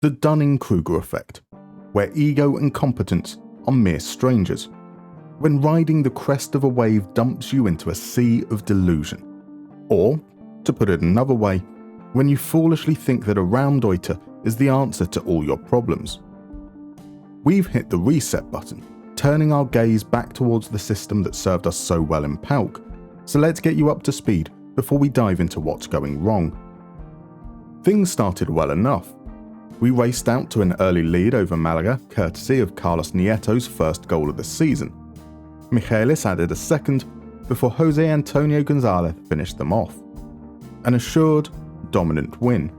The Dunning-Kruger effect, where ego and competence are mere strangers. When riding the crest of a wave dumps you into a sea of delusion. Or, to put it another way, when you foolishly think that a Raumdeuter is the answer to all your problems. We've hit the reset button, turning our gaze back towards the system that served us so well in PALC, so let's get you up to speed before we dive into what's going wrong. Things started well enough. We raced out to an early lead over Malaga courtesy of Carlos Nieto's first goal of the season. Michaelis added a second before Jose Antonio Gonzalez finished them off. An assured, dominant win.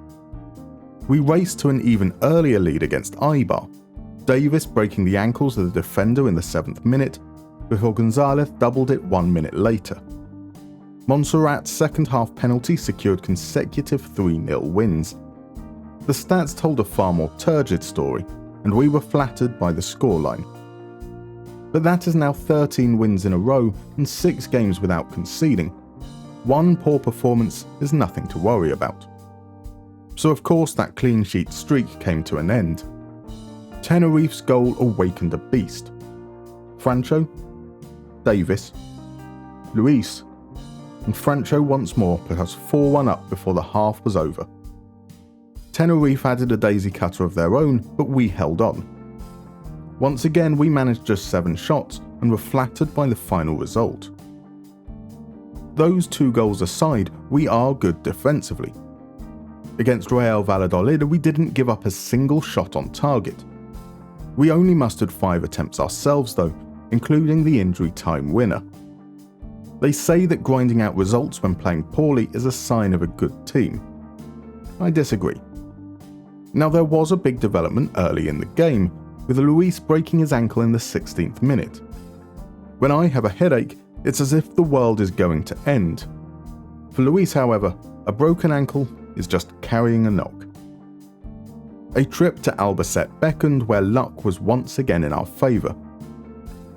We raced to an even earlier lead against Eibar, Davis breaking the ankles of the defender in the 7th minute before Gonzalez doubled it 1 minute later. Montserrat's second half penalty secured consecutive 3-0 wins. The stats told a far more turgid story, and we were flattered by the scoreline. But that is now 13 wins in a row and 6 games without conceding. One poor performance is nothing to worry about. So of course that clean sheet streak came to an end. Tenerife's goal awakened a beast. Francho, Davis, Luis, and Francho once more put us 4-1 up before the half was over. Tenerife added a daisy cutter of their own, but we held on. Once again we managed just 7 shots and were flattered by the final result. Those 2 goals aside, we are good defensively. Against Real Valladolid we didn't give up a single shot on target. We only mustered 5 attempts ourselves though, including the injury time winner. They say that grinding out results when playing poorly is a sign of a good team. I disagree. Now there was a big development early in the game, with Luis breaking his ankle in the 16th minute. When I have a headache, it's as if the world is going to end. For Luis, however, a broken ankle is just carrying a knock. A trip to Albacete beckoned where luck was once again in our favour.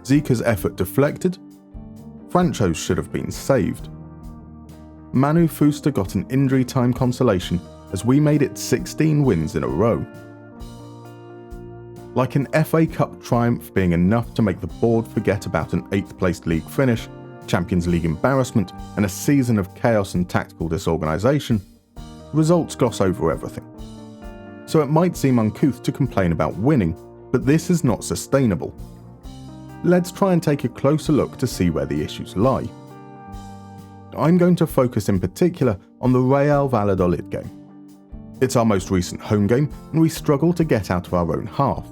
Zika's effort deflected. Francho's should have been saved. Manu Fuster got an injury time consolation as we made it 16 wins in a row. Like an FA Cup triumph being enough to make the board forget about an 8th placed league finish, Champions League embarrassment and a season of chaos and tactical disorganisation, results gloss over everything. So it might seem uncouth to complain about winning, but this is not sustainable. Let's try and take a closer look to see where the issues lie. I'm going to focus in particular on the Real Valladolid game. It's our most recent home game and we struggle to get out of our own half.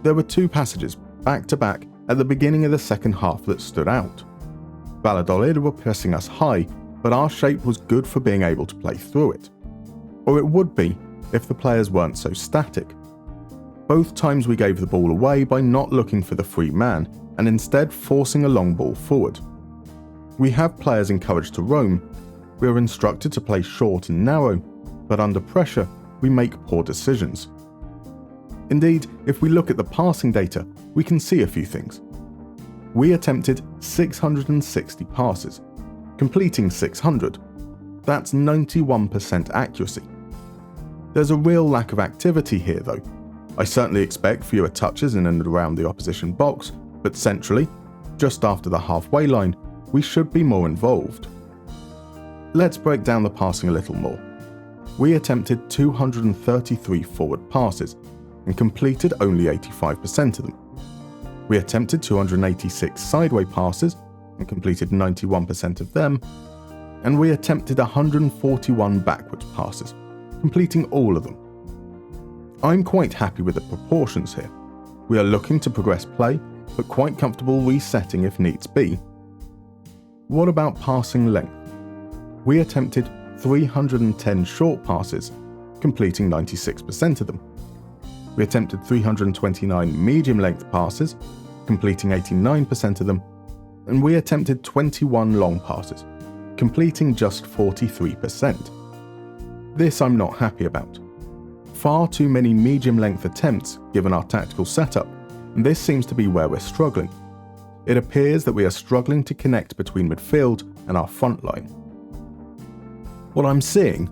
There were 2 passages, back to back, at the beginning of the second half that stood out. Valladolid were pressing us high, but our shape was good for being able to play through it. Or it would be if the players weren't so static. Both times we gave the ball away by not looking for the free man and instead forcing a long ball forward. We have players encouraged to roam. We are instructed to play short and narrow, but under pressure we make poor decisions. Indeed, if we look at the passing data, we can see a few things. We attempted 660 passes, completing 600. That's 91% accuracy. There's a real lack of activity here though. I certainly expect fewer touches in and around the opposition box, but centrally, just after the halfway line, we should be more involved. Let's break down the passing a little more. We attempted 233 forward passes and completed only 85% of them. We attempted 286 sideway passes and completed 91% of them, and we attempted 141 backwards passes, completing all of them. I'm quite happy with the proportions here. We are looking to progress play, but quite comfortable resetting if needs be. What about passing length? We attempted 310 short passes, completing 96% of them. We attempted 329 medium-length passes, completing 89% of them, and we attempted 21 long passes, completing just 43%. This I'm not happy about. Far too many medium-length attempts given our tactical setup, and this seems to be where we're struggling. It appears that we are struggling to connect between midfield and our front line. What I'm seeing,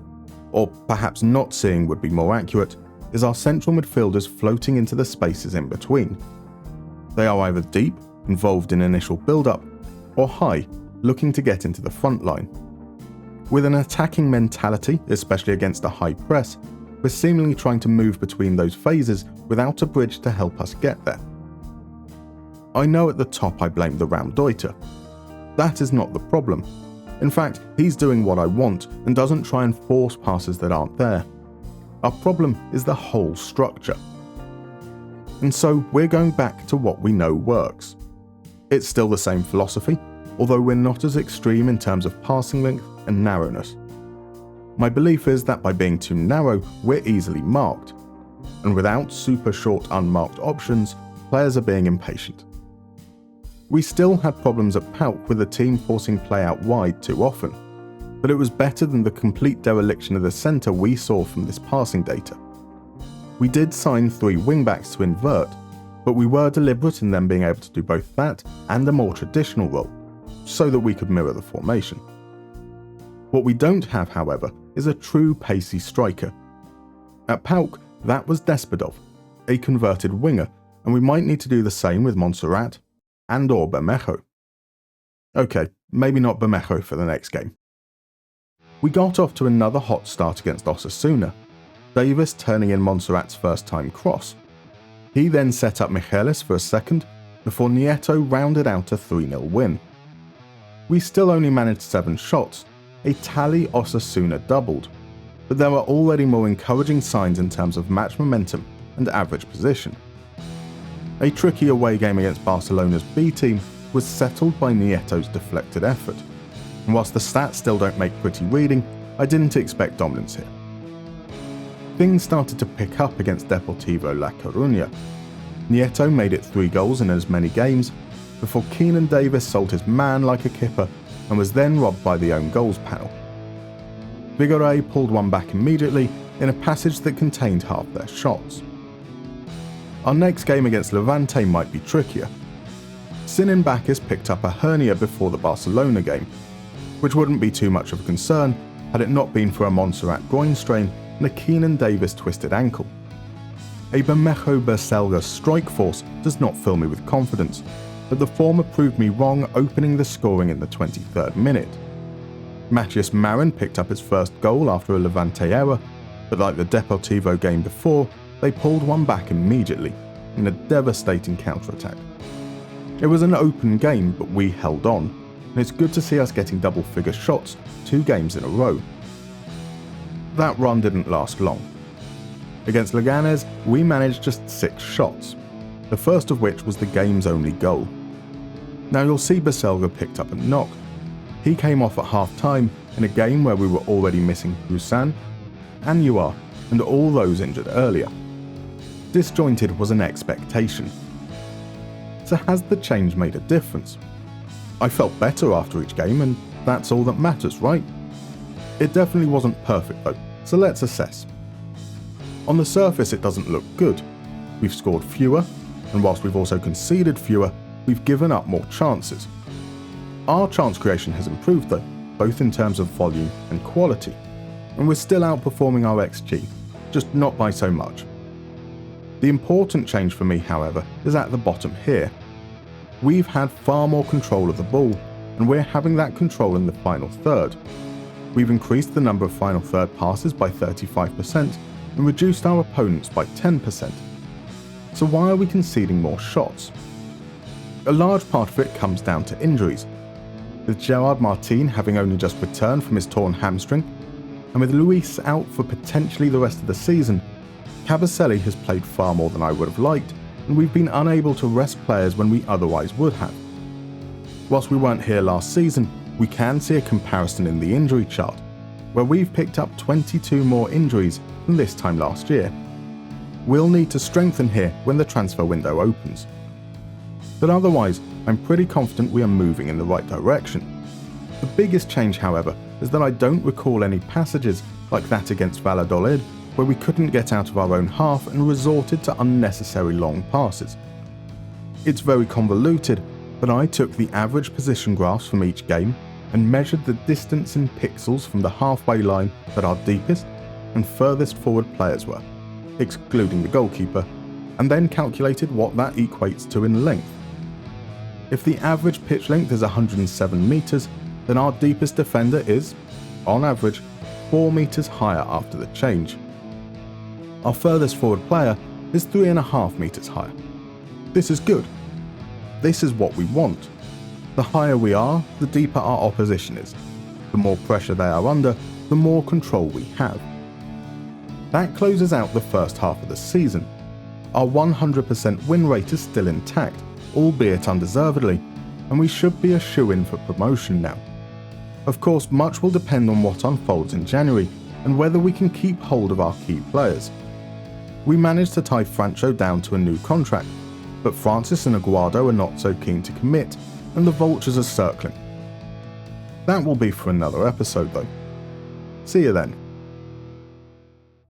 or perhaps not seeing would be more accurate, is our central midfielders floating into the spaces in between. They are either deep, involved in initial build-up, or high, looking to get into the front line. With an attacking mentality, especially against a high press, we're seemingly trying to move between those phases without a bridge to help us get there. I know at the top I blame the Raumdeuter. That is not the problem. In fact, he's doing what I want and doesn't try and force passes that aren't there. Our problem is the whole structure. And so we're going back to what we know works. It's still the same philosophy, although we're not as extreme in terms of passing length and narrowness. My belief is that by being too narrow, we're easily marked, and without super short unmarked options, players are being impatient. We still had problems at PAOK with the team forcing play out wide too often, but it was better than the complete dereliction of the centre we saw from this passing data. We did sign 3 wingbacks to invert, but we were deliberate in them being able to do both that and a more traditional role, so that we could mirror the formation. What we don't have, however, is a true pacey striker. At PAOK, that was Despodov, a converted winger, and we might need to do the same with Montserrat and or Bermejo. Okay, maybe not Bermejo for the next game. We got off to another hot start against Osasuna, Davis turning in Montserrat's first time cross. He then set up Michelis for a second, before Nieto rounded out a 3-0 win. We still only managed 7 shots, a tally Osasuna doubled, but there were already more encouraging signs in terms of match momentum and average position. A tricky away game against Barcelona's B team was settled by Nieto's deflected effort, and whilst the stats still don't make pretty reading, I didn't expect dominance here. Things started to pick up against Deportivo La Coruña. Nieto made it 3 goals in as many games, before Keenan Davis sold his man like a kipper and was then robbed by the own goals panel. Vigoré pulled one back immediately in a passage that contained half their shots. Our next game against Levante might be trickier. Sinin Bakis picked up a hernia before the Barcelona game, which wouldn't be too much of a concern had it not been for a Montserrat groin strain and a Keenan Davis twisted ankle. A Bermejo Berselga strike force does not fill me with confidence, but the former proved me wrong, opening the scoring in the 23rd minute. Matías Marin picked up his first goal after a Levante error, but like the Deportivo game before, they pulled one back immediately, in a devastating counter-attack. It was an open game, but we held on, and it's good to see us getting double-figure shots 2 games in a row. That run didn't last long. Against Leganés, we managed just 6 shots, the first of which was the game's only goal. Now you'll see Berselga picked up a knock. He came off at half-time in a game where we were already missing Busan, Anouar, and all those injured earlier. Disjointed was an expectation. So has the change made a difference? I felt better after each game, and that's all that matters, right? It definitely wasn't perfect though, so let's assess. On the surface it doesn't look good. We've scored fewer, and whilst we've also conceded fewer, we've given up more chances. Our chance creation has improved though, both in terms of volume and quality, and we're still outperforming our XG, just not by so much. The important change for me, however, is at the bottom here. We've had far more control of the ball, and we're having that control in the final third. We've increased the number of final third passes by 35% and reduced our opponents by 10%. So why are we conceding more shots? A large part of it comes down to injuries, with Gerard Martin having only just returned from his torn hamstring, and with Luis out for potentially the rest of the season, Cabaselli has played far more than I would have liked, and we've been unable to rest players when we otherwise would have. Whilst we weren't here last season, we can see a comparison in the injury chart, where we've picked up 22 more injuries than this time last year. We'll need to strengthen here when the transfer window opens. But otherwise, I'm pretty confident we are moving in the right direction. The biggest change, however, is that I don't recall any passages like that against Valladolid, where we couldn't get out of our own half and resorted to unnecessary long passes. It's very convoluted, but I took the average position graphs from each game and measured the distance in pixels from the halfway line that our deepest and furthest forward players were. excluding the goalkeeper, and then calculated what that equates to in length. If the average pitch length is 107 metres, then our deepest defender is, on average, 4 metres higher after the change. Our furthest forward player is 3.5 metres higher. This is good. This is what we want. The higher we are, the deeper our opposition is. The more pressure they are under, the more control we have. That closes out the first half of the season. Our 100% win rate is still intact, albeit undeservedly, and we should be a shoo-in for promotion now. Of course, much will depend on what unfolds in January and whether we can keep hold of our key players. We managed to tie Francho down to a new contract, but Francis and Aguado are not so keen to commit, and the vultures are circling. That will be for another episode though. See you then.